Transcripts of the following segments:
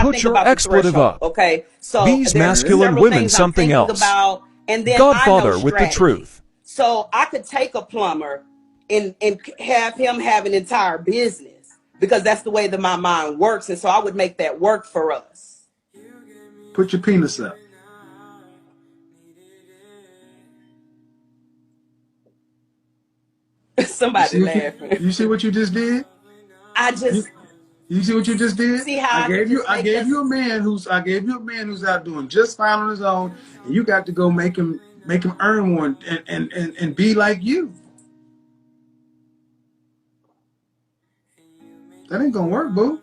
I Put think your about the expletive threshold. up. Okay, so These there's masculine several women things I'm something thinking else. about, and then I know Godfather with the strategy. truth. So I could take a plumber and have him have an entire business because that's the way that my mind works, and so I would make that work for us. Put your penis up. Somebody laughing. You see what you just did? I just You see what you just did? see how I I could gave you just make this. a man who's out doing just fine on his own, and you got to go make him earn one and be like you. That ain't gonna work, boo.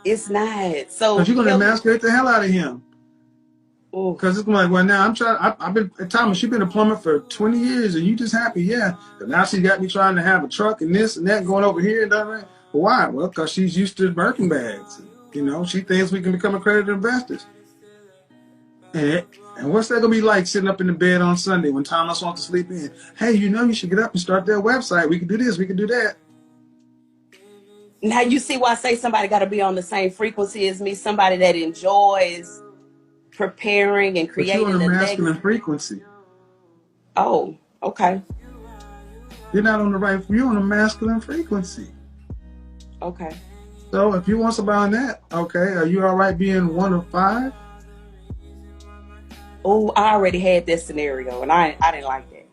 It's not. So Because you're gonna emasculate the hell out of him. Because it's like, well, now I've been, Thomas, you've been a plumber for 20 years and you just happy, yeah. But now she got me trying to have a truck and this and that going over here and that. Well, why? Well, because she's used to Birkin bags. You know, she thinks we can become accredited investors. And what's that gonna be like sitting up in the bed on Sunday when Thomas wants to sleep in? Hey, you know, you should get up and start that website. We can do this, we can do that. Now you see why I say somebody got to be on the same frequency as me, somebody that enjoys preparing and creating. But you're on a masculine frequency. Oh, okay. You're not on the right, you're on a masculine frequency. Okay. So if you want somebody on that, okay, are you all right being one of five? Oh, I already had this scenario and I didn't like that.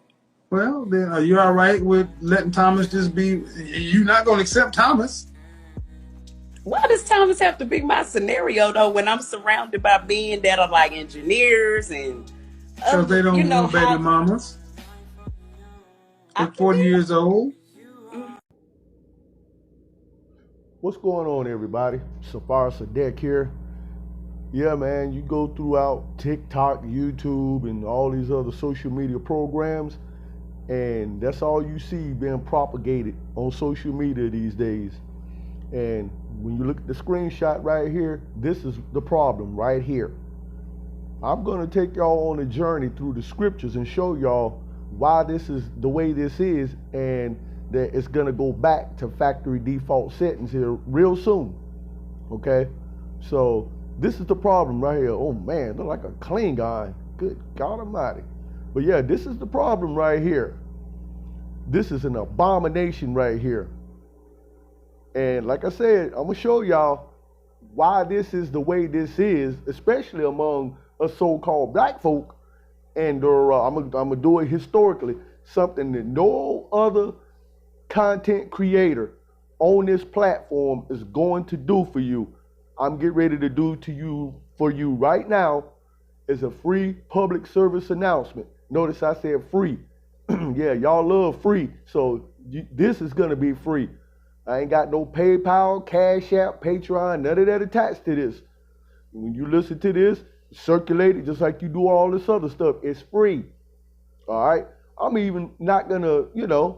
Well, then are you all right with letting Thomas just be, you're not going to accept Thomas? Why does Thomas have to be my scenario though when I'm surrounded by men that are like engineers and because they don't know baby mamas. They're 40 years old. What's going on, everybody? Safar Sadek here. Yeah, man, you go throughout TikTok, YouTube, and all these other social media programs, and that's all you see being propagated on social media these days. And when you look at the screenshot right here, this is the problem right here. I'm going to take y'all on a journey through the scriptures and show y'all why this is the way this is, and that it's going to go back to factory default settings here real soon. Okay? So this is the problem right here. Oh man, look like a Klingon. Good God Almighty. But yeah, this is the problem right here. This is an abomination right here. And like I said, I'm going to show y'all why this is the way this is, especially among us so-called black folk. And I'm going to do it historically, something that no other content creator on this platform is going to do for you. I'm getting ready to do for you right now is a free public service announcement. Notice I said free. Yeah, y'all love free. So this is going to be free. I ain't got no PayPal, Cash App, Patreon, none of that attached to this. When you listen to this, circulate it just like you do all this other stuff. It's free. All right? I'm even not going to,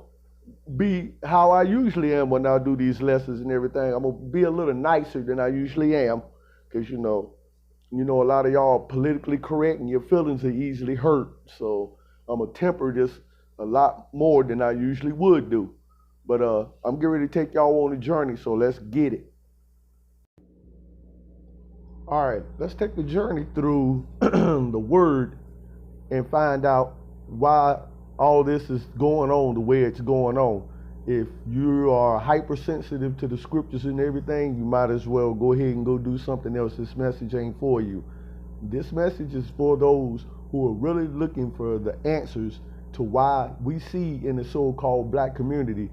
be how I usually am when I do these lessons and everything. I'm going to be a little nicer than I usually am because, a lot of y'all are politically correct and your feelings are easily hurt. So I'm going to temper this a lot more than I usually would do. But I'm getting ready to take y'all on a journey, so let's get it. All right, let's take the journey through the word and find out why all this is going on the way it's going on. If you are hypersensitive to the scriptures and everything, you might as well go ahead and go do something else. This message ain't for you. This message is for those who are really looking for the answers to why we see in the so-called black community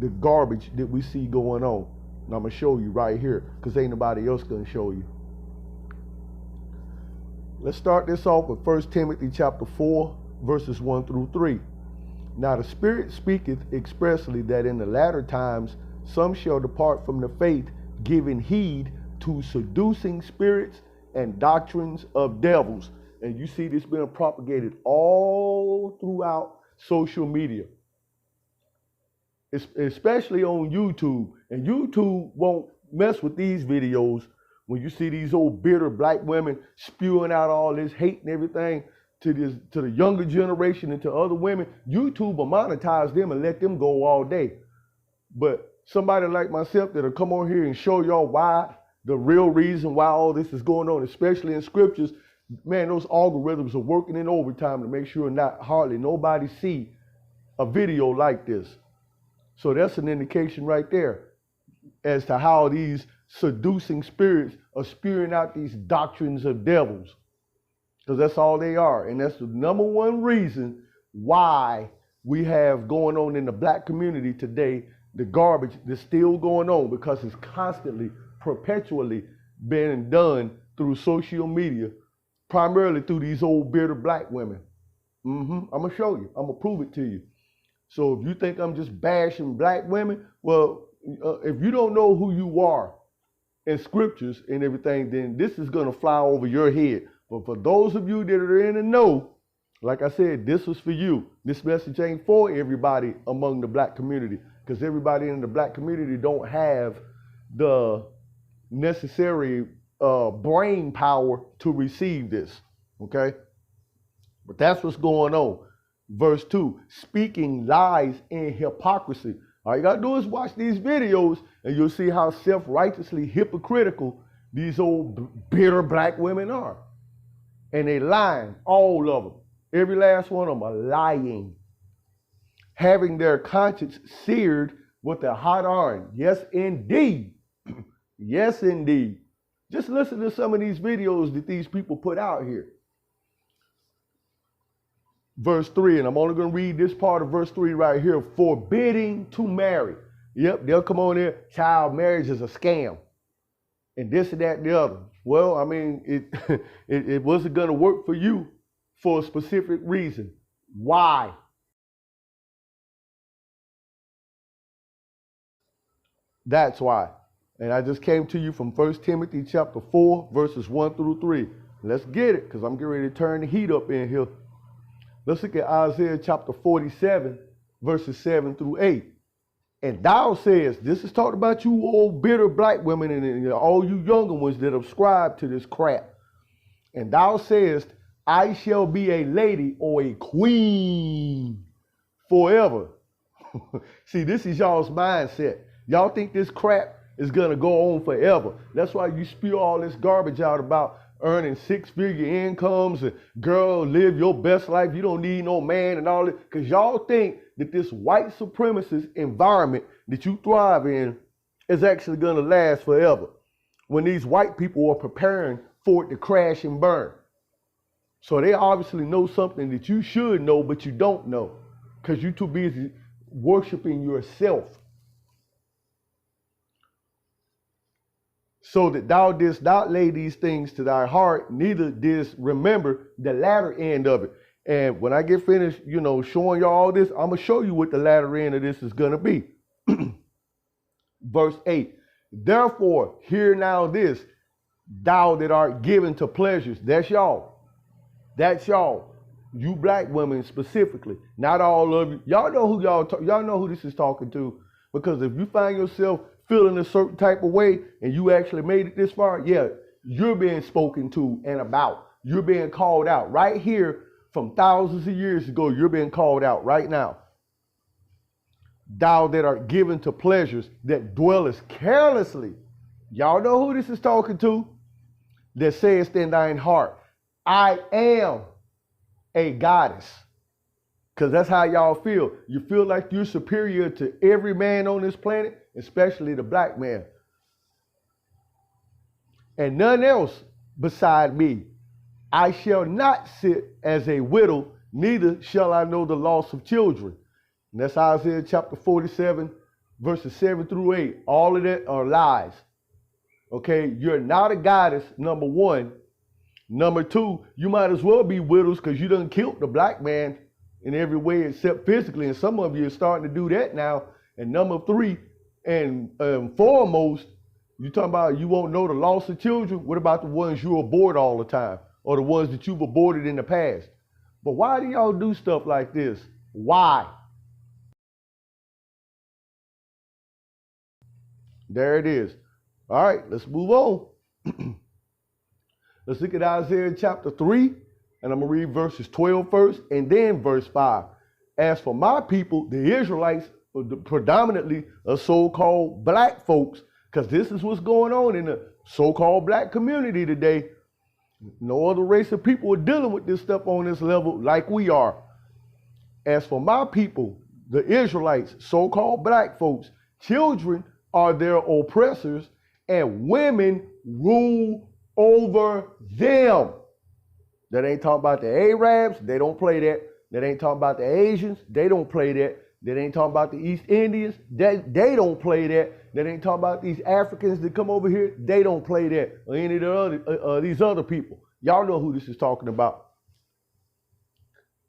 the garbage that we see going on. And I'm going to show you right here because ain't nobody else going to show you. Let's start this off with 1 Timothy chapter 4, verses 1 through 3. Now the Spirit speaketh expressly that in the latter times some shall depart from the faith, giving heed to seducing spirits and doctrines of devils. And you see this being propagated all throughout social media, especially on YouTube. And YouTube won't mess with these videos. When you see these old bitter black women spewing out all this hate and everything to the younger generation and to other women, YouTube will monetize them and let them go all day. But somebody like myself that'll come on here and show y'all why the real reason why all this is going on, especially in scriptures, man, those algorithms are working in overtime to make sure not hardly nobody see a video like this. So that's an indication right there as to how these seducing spirits are spewing out these doctrines of devils. Because that's all they are. And that's the number one reason why we have going on in the black community today, the garbage that's still going on, because it's constantly, perpetually being done through social media, primarily through these old bitter black women. I'm going to show you. I'm going to prove it to you. So if you think I'm just bashing black women, well, if you don't know who you are in scriptures and everything, then this is going to fly over your head. But for those of you that are in the know, like I said, this was for you. This message ain't for everybody among the black community, because everybody in the black community don't have the necessary brain power to receive this, okay? But that's what's going on. Verse 2, speaking lies and hypocrisy. All you gotta do is watch these videos and you'll see how self-righteously hypocritical these old bitter black women are. And they lying, all of them. Every last one of them are lying. Having their conscience seared with a hot iron. Yes, indeed. Yes, indeed. Just listen to some of these videos that these people put out here. Verse 3, and I'm only going to read this part of verse 3 right here. Forbidding to marry. Yep, they'll come on there. Child marriage is a scam. And this and that and the other. Well, I mean, it wasn't going to work for you for a specific reason. Why? That's why. And I just came to you from 1 Timothy chapter 4, verses 1 through 3. Let's get it, because I'm getting ready to turn the heat up in here. Let's look at Isaiah chapter 47, verses 7 through 8. And thou sayest, this is talking about you old bitter black women and all you younger ones that subscribe to this crap. And thou sayest, I shall be a lady or a queen forever. See, this is y'all's mindset. Y'all think this crap is going to go on forever. That's why you spew all this garbage out about earning six-figure incomes and girl, live your best life. You don't need no man and all that. Because y'all think that this white supremacist environment that you thrive in is actually going to last forever, when these white people are preparing for it to crash and burn. So they obviously know something that you should know, but you don't know, because you're too busy worshiping yourself. So that thou didst not lay these things to thy heart, neither didst remember the latter end of it. And when I get finished, showing you all this, I'm going to show you what the latter end of this is going to be. Verse 8, therefore, hear now this, thou that art given to pleasures. That's y'all. That's y'all. You black women specifically. Not all of you. Y'all know who y'all know who this is talking to. Because if you find yourself feeling a certain type of way and you actually made it this far, yeah, you're being spoken to and about. You're being called out right here from thousands of years ago. You're being called out right now. Thou that art given to pleasures, that dwellest carelessly. Y'all know who this is talking to? That sayest in thine heart, I am a goddess. Because that's how y'all feel. You feel like you're superior to every man on this planet, especially the black man. And none else beside me. I shall not sit as a widow, neither shall I know the loss of children. And that's Isaiah chapter 47, verses 7 through 8. All of that are lies. Okay, you're not a goddess, number one. Number two, you might as well be widows because you done killed the black man in every way except physically. And some of you are starting to do that now. And number three, and foremost, you talking about you won't know the loss of children. What about the ones you abort all the time, or the ones that you've aborted in the past? But why do y'all do stuff like this? Why? There it is. All right, let's move on. Let's look at Isaiah chapter 3, and I'm going to read verses 12 first, and then verse 5. As for my people, the Israelites, predominantly a so-called black folks, because this is what's going on in the so-called black community today, no other race of people are dealing with this stuff on this level like we are. As for my people, the Israelites, so-called black folks, children are their oppressors and women rule over them. That ain't talking about the Arabs, they don't play that. That ain't talking about the Asians, they don't play that. That ain't talking about the East Indians, they don't play that. That ain't talking about these Africans that come over here, they don't play that. Or any of the these other people. Y'all know who this is talking about.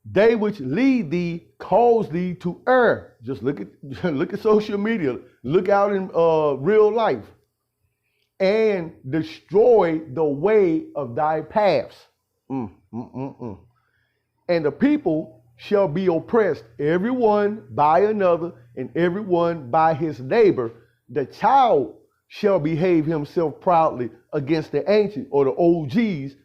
They which lead thee cause thee to err. Just look at social media. Look out in real life. And destroy the way of thy paths. And the people shall be oppressed, everyone by another, and everyone by his neighbor. The child shall behave himself proudly against the ancient or the OGs.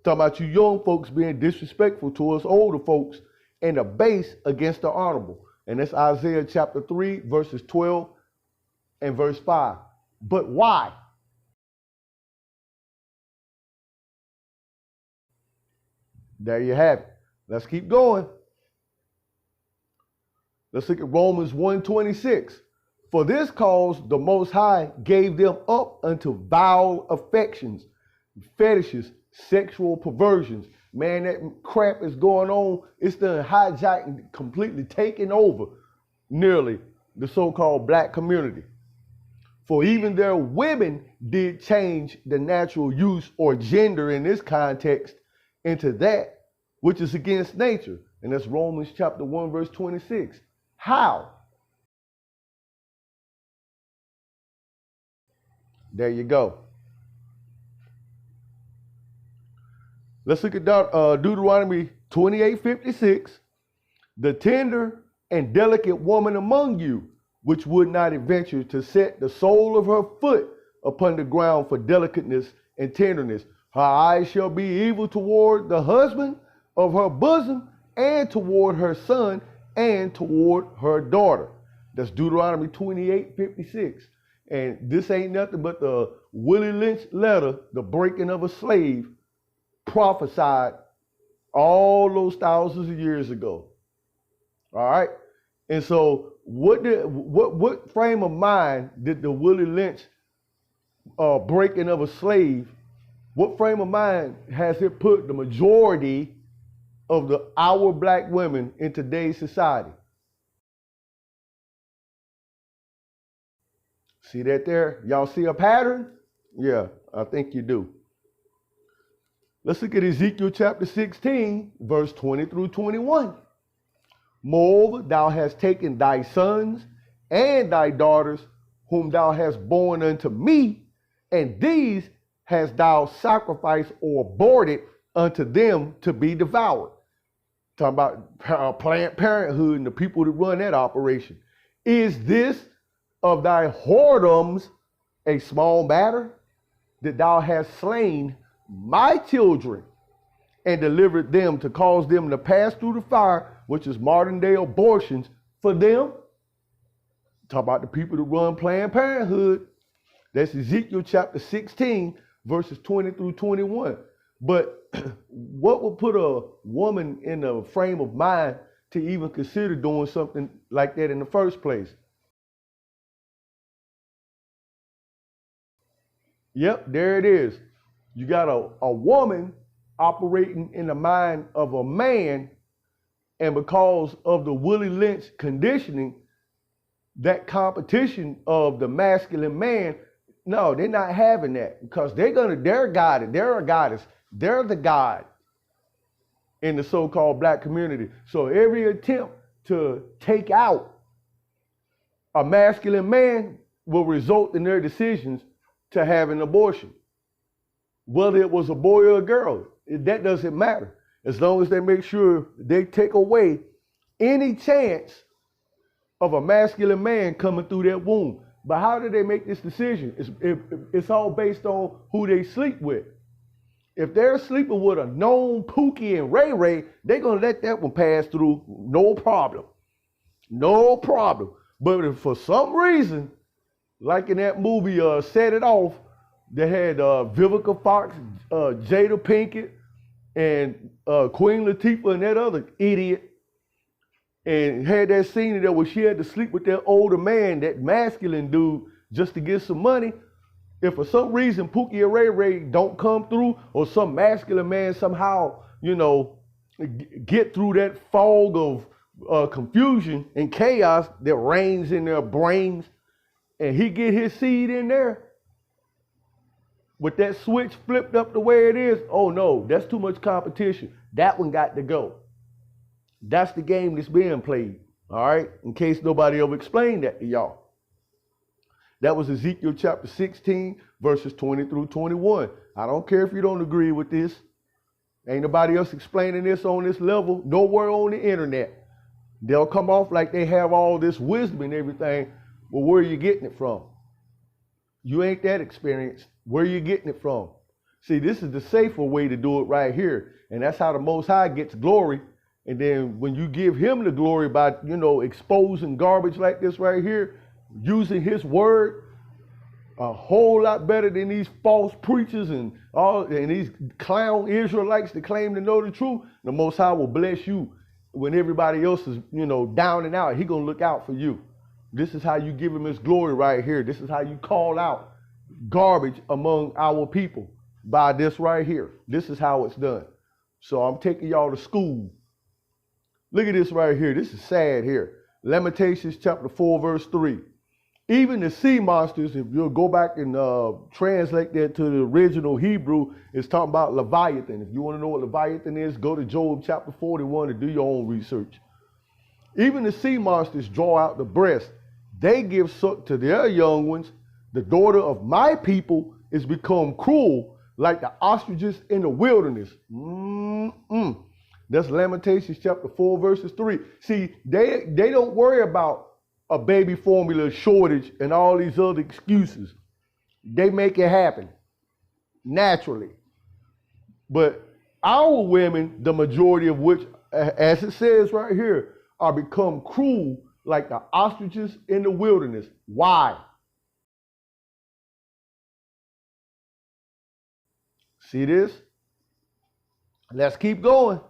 Talking about you young folks being disrespectful to us older folks, and the base against the honorable. And that's Isaiah chapter 3, verses 12 and verse 5. But why? There you have it. Let's keep going. Let's look at Romans 1:26. For this cause the Most High gave them up unto vile affections, fetishes, sexual perversions. Man, that crap is going on. It's done hijacking, completely taking over nearly the so-called black community. For even their women did change the natural use or gender in this context into that which is against nature. And that's Romans chapter 1, verse 26. How? There you go. Let's look at Deuteronomy 28:56. The tender and delicate woman among you, which would not adventure to set the sole of her foot upon the ground for delicateness and tenderness. Her eyes shall be evil toward the husband of her bosom, and toward her son, and toward her daughter. That's Deuteronomy 28:56. And this ain't nothing but the Willie Lynch letter, the breaking of a slave, prophesied all those thousands of years ago. All right. And so what frame of mind did the Willie Lynch breaking of a slave, what frame of mind has it put the majority of our black women in today's society? See that there? Y'all see a pattern? Yeah, I think you do. Let's look at Ezekiel chapter 16, verse 20 through 21. Moreover, thou hast taken thy sons and thy daughters, whom thou hast borne unto me, and these hast thou sacrificed or aborted unto them to be devoured. Talking about Planned Parenthood and the people that run that operation. Is this of thy whoredoms a small matter, that thou hast slain my children and delivered them to cause them to pass through the fire, which is modern day abortions for them? Talk about the people that run Planned Parenthood. That's Ezekiel chapter 16, verses 20 through 21. But what would put a woman in a frame of mind to even consider doing something like that in the first place? Yep, there it is. You got a woman operating in the mind of a man, and because of the Willie Lynch conditioning, that competition of the masculine man, no, they're not having that, because they're a goddess. They're the god in the so-called black community. So every attempt to take out a masculine man will result in their decisions to have an abortion. Whether it was a boy or a girl, that doesn't matter. As long as they make sure they take away any chance of a masculine man coming through that womb. But how do they make this decision? It's all based on who they sleep with. If they're sleeping with a known Pookie and Ray Ray, they're going to let that one pass through, no problem. No problem. But if for some reason, like in that movie, Set It Off, They had Vivica Fox, Jada Pinkett, and Queen Latifah and that other idiot. And had that scene there where she had to sleep with that older man, that masculine dude, just to get some money. If for some reason Pookie and Ray Ray don't come through, or some masculine man somehow, you know, get through that fog of confusion and chaos that reigns in their brains, and he get his seed in there, with that switch flipped up the way it is, oh no, that's too much competition. That one got to go. That's the game that's being played, all right? In case nobody ever explained that to y'all. That was Ezekiel chapter 16, verses 20 through 21. I don't care if you don't agree with this. Ain't nobody else explaining this on this level, nowhere on the internet. They'll come off like they have all this wisdom and everything. Well, where are you getting it from? You ain't that experienced. Where are you getting it from? See, this is the safer way to do it right here. And that's how the Most High gets glory. And then when you give him the glory by, you know, exposing garbage like this right here, using his word a whole lot better than these false preachers and these clown Israelites that claim to know the truth, the Most High will bless you when everybody else is, you know, down and out. He gonna look out for you. This is how you give him his glory right here. This is how you call out garbage among our people, by this right here. This is how it's done. So I'm taking y'all to school. Look at this right here. This is sad here. Lamentations chapter 4, verse 3. Even the sea monsters, if you'll go back and translate that to the original Hebrew, it's talking about Leviathan. If you want to know what Leviathan is, go to Job chapter 41 and do your own research. Even the sea monsters draw out the breast. They give suck to their young ones. The daughter of my people is become cruel like the ostriches in the wilderness. That's Lamentations chapter 4, verses 3. See, they don't worry about a baby formula shortage and all these other excuses. They make it happen naturally. But our women, the majority of which, as it says right here, are become cruel like the ostriches in the wilderness. Why? See this? Let's keep going.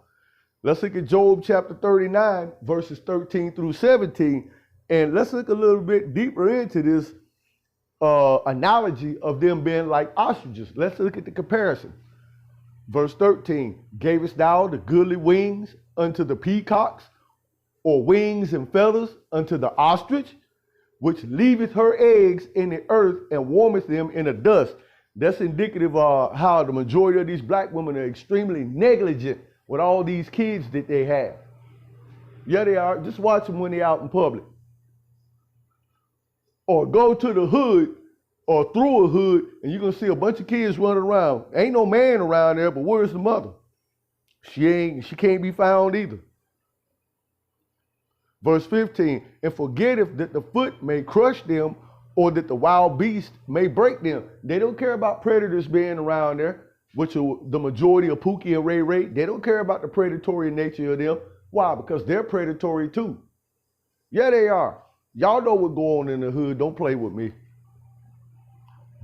Let's look at Job chapter 39, verses 13 through 17, and let's look a little bit deeper into this analogy of them being like ostriches. Let's look at the comparison. Verse 13, gavest thou the goodly wings unto the peacocks, or wings and feathers unto the ostrich, which leaveth her eggs in the earth and warmeth them in the dust. That's indicative of how the majority of these black women are extremely negligent with all these kids that they have. Yeah, they are. Just watch them when they're out in public. Or go to the hood or through a hood and you're going to see a bunch of kids running around. Ain't no man around there, but where's the mother? She can't be found either. Verse 15, and forgetteth that the foot may crush them, or that the wild beast may break them. They don't care about predators being around there, which are the majority of Pookie and Ray Ray. They don't care about the predatory nature of them. Why? Because they're predatory too. Yeah, they are. Y'all know what's going on in the hood. Don't play with me.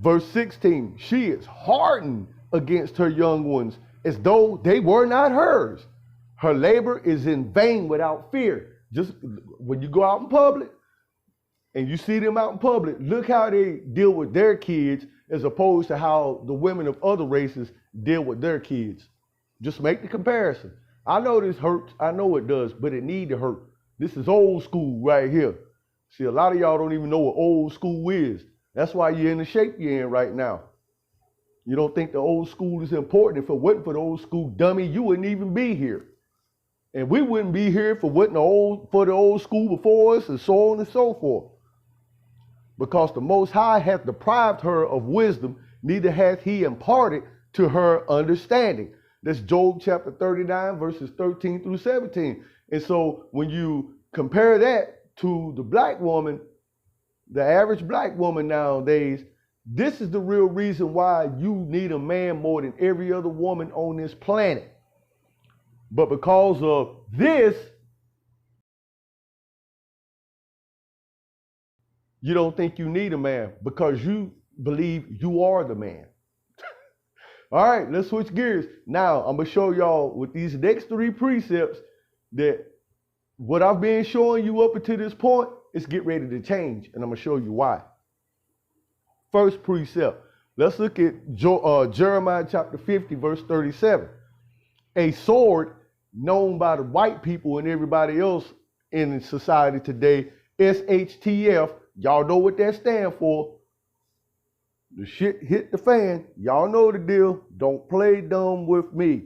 Verse 16, she is hardened against her young ones as though they were not hers. Her labor is in vain without fear. Just when you go out in public and you see them out in public, look how they deal with their kids as opposed to how the women of other races deal with their kids. Just make the comparison. I know this hurts. I know it does, but it need to hurt. This is old school right here. See, a lot of y'all don't even know what old school is. That's why you're in the shape you're in right now. You don't think the old school is important. If it wasn't for the old school dummy, you wouldn't even be here. And we wouldn't be here for the old school before us, and so on and so forth. Because the Most High hath deprived her of wisdom, neither hath he imparted to her understanding. That's Job chapter 39, verses 13 through 17. And so when you compare that to the black woman, the average black woman nowadays, this is the real reason why you need a man more than every other woman on this planet. But because of this, you don't think you need a man, because you believe you are the man. All right, let's switch gears. Now, I'm going to show y'all with these next 3 precepts that what I've been showing you up until this point is get ready to change, and I'm going to show you why. First precept, let's look at Jeremiah chapter 50, verse 37. A sword known by the white people and everybody else in society today, SHTF, y'all know what that stands for. The shit hit the fan. Y'all know the deal. Don't play dumb with me.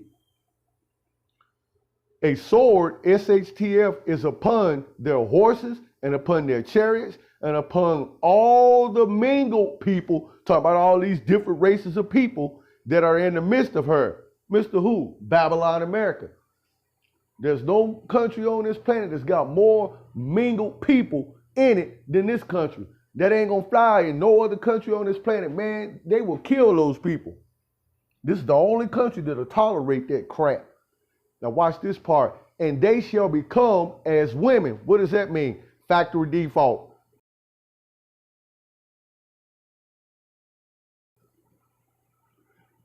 A sword, SHTF, is upon their horses and upon their chariots and upon all the mingled people, talking about all these different races of people that are in the midst of her. Mr. Who? Babylon, America. There's no country on this planet that's got more mingled people in it than this country. That ain't gonna fly in no other country on this planet, man. They will kill those people. This is the only country that'll tolerate that crap. Now watch this part. And they shall become as women. What does that mean? Factory default.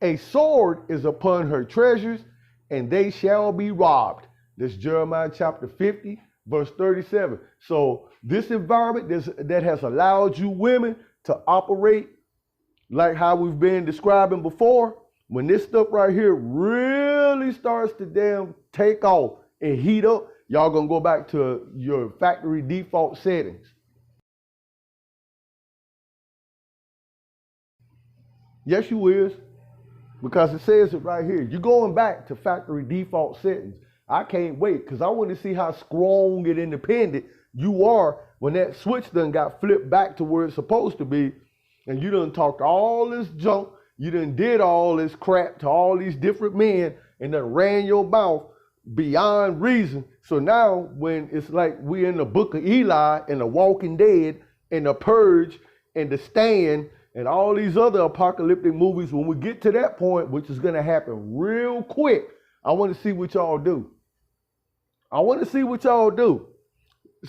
A sword is upon her treasures, and they shall be robbed. This is Jeremiah chapter 50, verse 37. So this environment that has allowed you women to operate like how we've been describing before, when this stuff right here really starts to damn take off and heat up, y'all gonna go back to your factory default settings. Yes, you is. Because it says it right here. You're going back to factory default settings. I can't wait because I want to see how strong and independent you are when that switch done got flipped back to where it's supposed to be, and you done talked all this junk, you done did all this crap to all these different men and done ran your mouth beyond reason. So now when it's like we in the book of Eli and the Walking Dead and the Purge and the Stand and all these other apocalyptic movies, when we get to that point, which is going to happen real quick, I want to see what y'all do. I want to see what y'all do.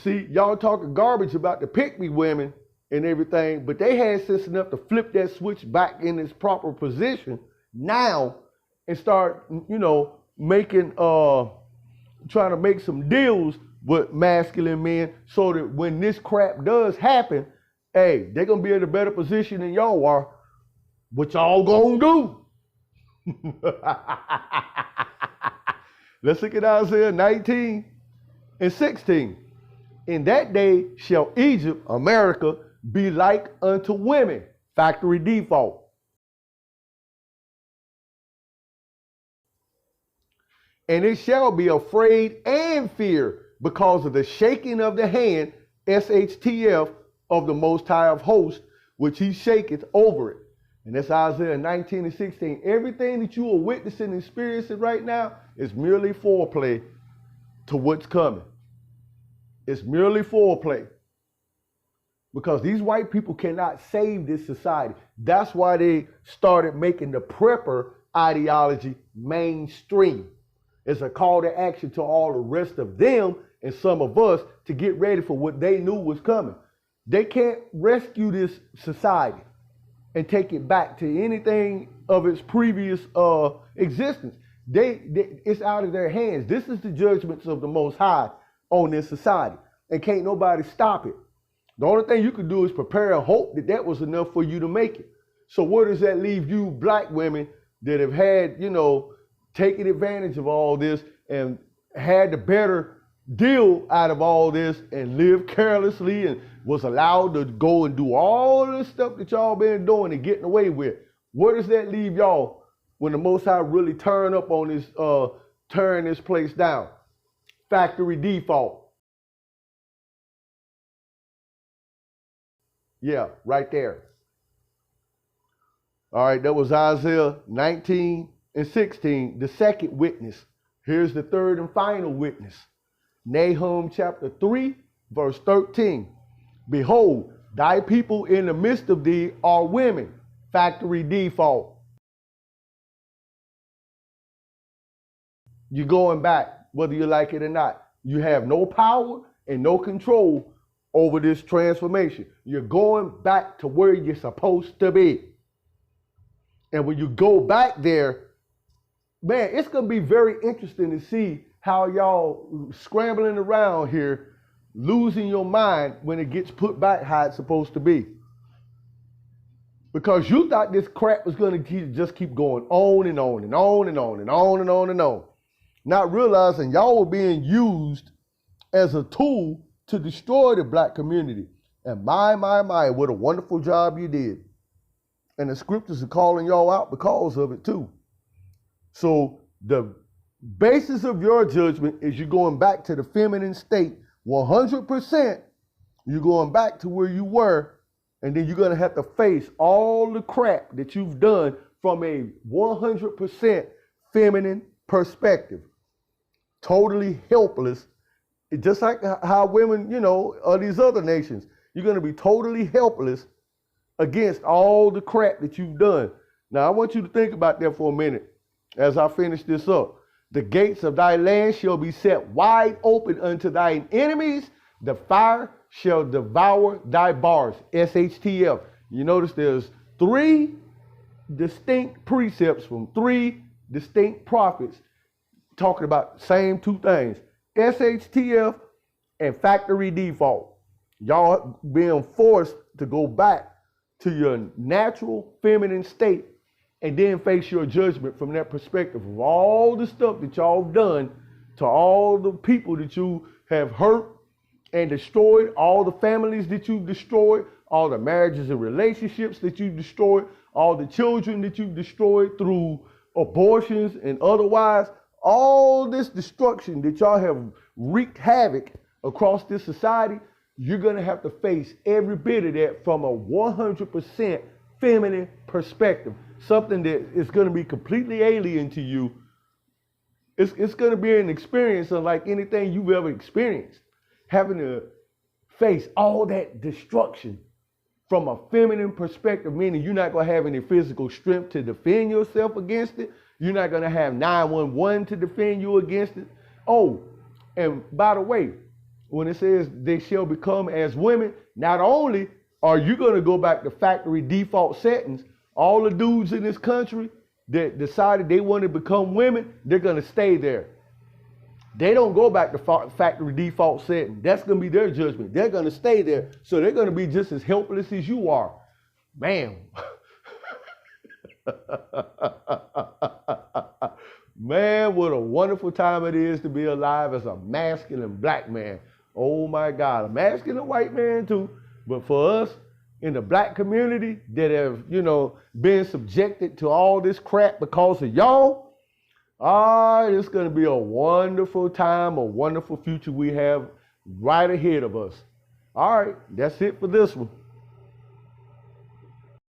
See, y'all talking garbage about the pick-me women and everything, but they had sense enough to flip that switch back in its proper position now and start, you know, making, trying to make some deals with masculine men so that when this crap does happen, hey, they're going to be in a better position than y'all are. What y'all gonna do? Let's look at Isaiah 19 and 16. In that day shall Egypt, America, be like unto women. Factory default. And it shall be afraid and fear because of the shaking of the hand, SHTF, of the Most High of Hosts, which he shaketh over it. And that's Isaiah 19 and 16. Everything that you are witnessing and experiencing right now is merely foreplay to what's coming. It's merely foreplay. Because these white people cannot save this society. That's why they started making the prepper ideology mainstream. It's a call to action to all the rest of them and some of us to get ready for what they knew was coming. They can't rescue this society and take it back to anything of its previous existence. It's out of their hands. This is the judgments of the Most High on this society, and can't nobody stop it. The only thing you can do is prepare and hope that that was enough for you to make it. So where does that leave you black women that have had, you know, taken advantage of all this and had the better deal out of all this and lived carelessly and was allowed to go and do all this stuff that y'all been doing and getting away with? Where does that leave y'all when the Most High really turn up on this, turn this place down? Factory default. Yeah, right there. All right, that was Isaiah 19 and 16, the second witness. Here's the third and final witness. Nahum chapter 3, verse 13. Behold, thy people in the midst of thee are women. Factory default. You're going back, whether you like it or not. You have no power and no control over this transformation. You're going back to where you're supposed to be. And when you go back there, man, it's going to be very interesting to see how y'all scrambling around here, losing your mind when it gets put back how it's supposed to be. Because you thought this crap was going to just keep going on and on and on and on and on and on and on. Not realizing y'all were being used as a tool to destroy the black community. And my, what a wonderful job you did. And the scriptures are calling y'all out because of it too. So the basis of your judgment is you're going back to the feminine state 100%. You're going back to where you were, and then you're going to have to face all the crap that you've done from a 100% feminine perspective. Totally helpless. Just like how women, of these other nations, you're going to be totally helpless against all the crap that you've done. Now, I want you to think about that for a minute as I finish this up. The gates of thy land shall be set wide open unto thine enemies. The fire shall devour thy bars. SHTF. You notice there's 3 distinct precepts from 3 distinct prophets talking about the same 2 things. SHTF and factory default. Y'all being forced to go back to your natural feminine state and then face your judgment from that perspective of all the stuff that y'all done to all the people that you have hurt and destroyed, all the families that you've destroyed, all the marriages and relationships that you've destroyed, all the children that you've destroyed through abortions and otherwise. All this destruction that y'all have wreaked havoc across this society, you're going to have to face every bit of that from a 100% feminine perspective. Something that is going to be completely alien to you. It's going to be an experience unlike anything you've ever experienced. Having to face all that destruction from a feminine perspective, meaning you're not going to have any physical strength to defend yourself against it. You're not going to have 911 to defend you against it. Oh, and by the way, when it says they shall become as women, not only are you going to go back to factory default settings, all the dudes in this country that decided they want to become women, they're going to stay there. They don't go back to factory default setting. That's going to be their judgment. They're going to stay there. So they're going to be just as helpless as you are. Man. Man, what a wonderful time it is to be alive as a masculine black man. Oh my God, a masculine white man too. But for us in the black community that have, been subjected to all this crap because of y'all, it's going to be a wonderful time, a wonderful future we have right ahead of us. All right, that's it for this one.